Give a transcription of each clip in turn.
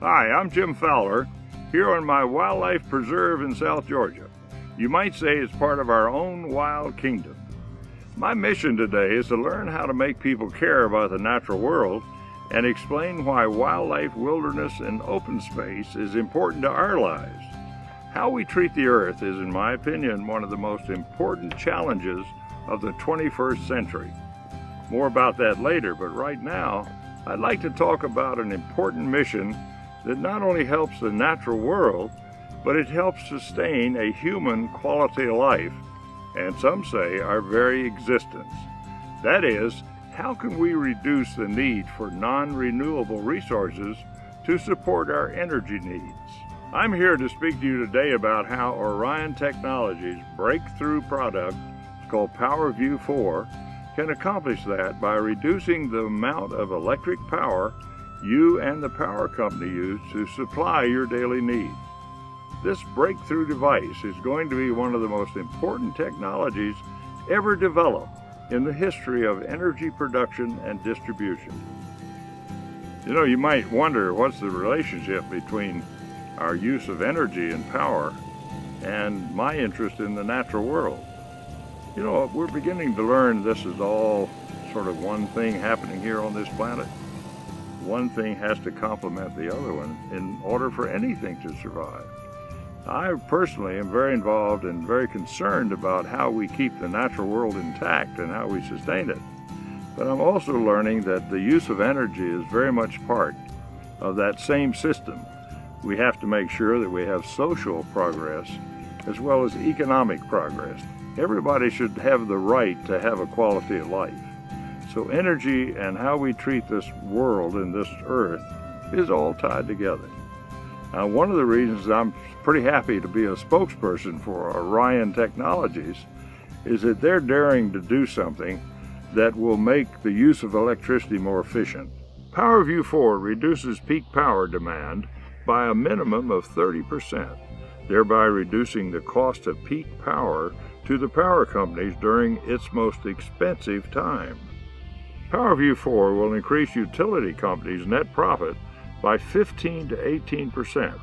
Hi, I'm Jim Fowler, here on my wildlife preserve in South Georgia. You might say it's part of our own wild kingdom. My mission today is to learn how to make people care about the natural world and explain why wildlife, wilderness, and open space is important to our lives. How we treat the earth is, in my opinion, one of the most important challenges of the 21st century. More about that later, but right now, I'd like to talk about an important mission that not only helps the natural world, but it helps sustain a human quality of life, and some say our very existence. That is, how can we reduce the need for non-renewable resources to support our energy needs? I'm here to speak to you today about how Orion Technology's breakthrough product, called PowerView 4, can accomplish that by reducing the amount of electric power you and the power company use to supply your daily needs. This breakthrough device is going to be one of the most important technologies ever developed in the history of energy production and distribution. You know, you might wonder what's the relationship between our use of energy and power and my interest in the natural world. You know, we're beginning to learn this is all sort of one thing happening here on this planet. One thing has to complement the other one in order for anything to survive. I personally am very involved and very concerned about how we keep the natural world intact and how we sustain it. But I'm also learning that the use of energy is very much part of that same system. We have to make sure that we have social progress as well as economic progress. Everybody should have the right to have a quality of life. So energy and how we treat this world and this earth is all tied together. Now, one of the reasons I'm pretty happy to be a spokesperson for Orion Technologies is that they're daring to do something that will make the use of electricity more efficient. PowerView 4 reduces peak power demand by a minimum of 30%, thereby reducing the cost of peak power to the power companies during its most expensive time. PowerView 4 will increase utility companies' net profit by 15 to 18%.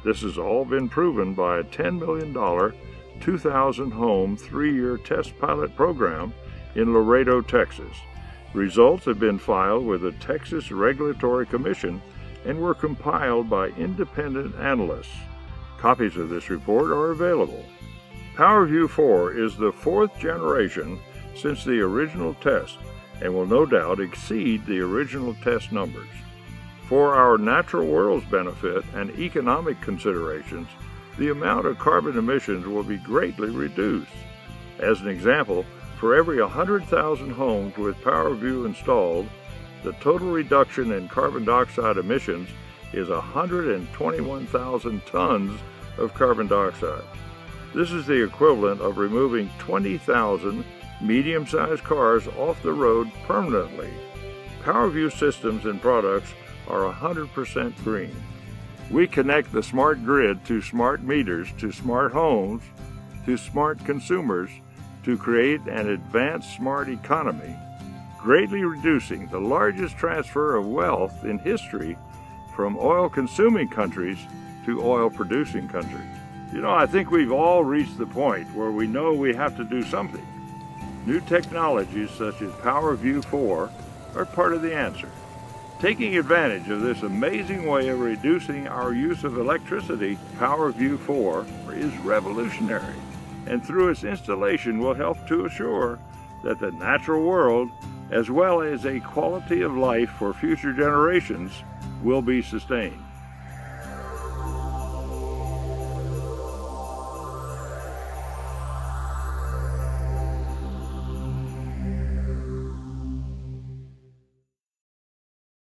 This has all been proven by a $10 million, 2,000-home, 3-year test pilot program in Laredo, Texas. Results have been filed with the Texas Regulatory Commission and were compiled by independent analysts. Copies of this report are available. PowerView 4 is the 4th generation since the original test and will no doubt exceed the original test numbers. For our natural world's benefit and economic considerations, the amount of carbon emissions will be greatly reduced. As an example, for every 100,000 homes with PowerView installed, the total reduction in carbon dioxide emissions is 121,000 tons of carbon dioxide. This is the equivalent of removing 20,000 medium-sized cars off the road permanently. PowerView systems and products are 100% green. We connect the smart grid to smart meters, to smart homes, to smart consumers, to create an advanced smart economy, greatly reducing the largest transfer of wealth in history from oil-consuming countries to oil-producing countries. You know, I think we've all reached the point where we know we have to do something. New technologies such as PowerView 4 are part of the answer. Taking advantage of this amazing way of reducing our use of electricity, PowerView 4 is revolutionary, and through its installation will help to assure that the natural world, as well as a quality of life for future generations, will be sustained.